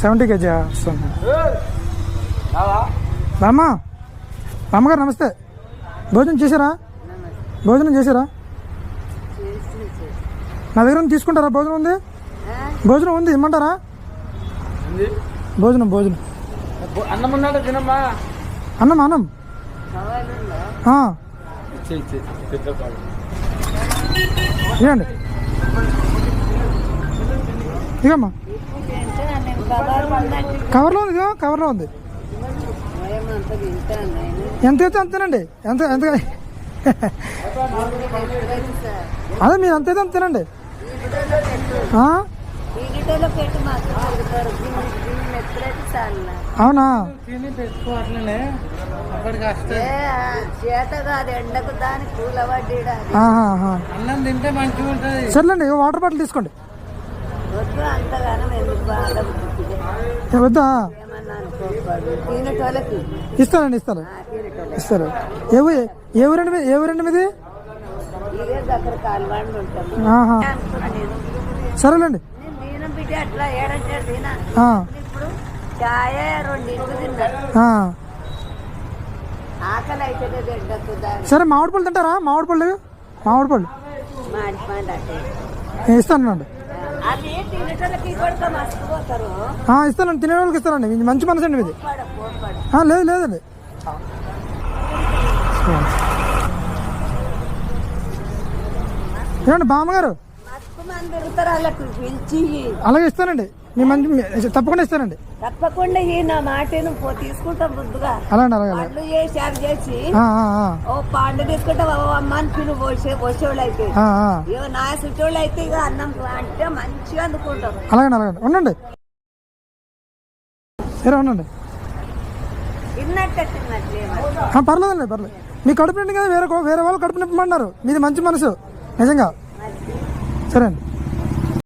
70 kg వస్తుంది. బామ్మగారు నమస్తే. భోజనం చేశారా? నా దగ్గర తీసుకుంటారా? భోజనం ఉంది ఇమ్మంటారా? భోజనం అన్నం ఉన్నాడు తినమ్మా. అన్నం ఇవ్వండి. ఇగమ్మా కవర్లో ఉంది. ఎంత అయితే అంతేనండి. ఎంత అదే మీరు అంత అయితే అంత తినండి. అవునా? సర్లేండి, వాటర్ బాటిల్ తీసుకోండి. వద్దా? ఇస్తారు. ఏ ఊరండి మీది? సరేలేండి. సరే, మామిడి పళ్ళు తింటారా? మామిడి పళ్ళు ఇస్తానండి. ఇస్తానండి, తినే వాళ్ళకి ఇస్తానండి. మంచి మనసు అండి మీది. లేదండి. ఏమండి బామ్మగారు? అలాగే ఇస్తానండి. మీ మంచి తప్పకుండా ఇస్తానండి. తప్పకుండా నా మాట తీసుకుంటాం బుద్దుగా. అలాండి చేసి ఓ పండు తీసుకుంటా అమ్మ అని పిలు పోసేవాళ్ళు అయితే నా చుట్టోళ్ళు అయితే ఇక అన్నం అంటే మంచిగా అందుకుంటాం. అలాగే ఉండండి. సరే ఉండండి. పర్లేదు. మీ కడుపు నిండి కదా వేరే వాళ్ళు కడుపు నింపమన్నారు. మీది మంచి మనసు నిజంగా. సరే అండి.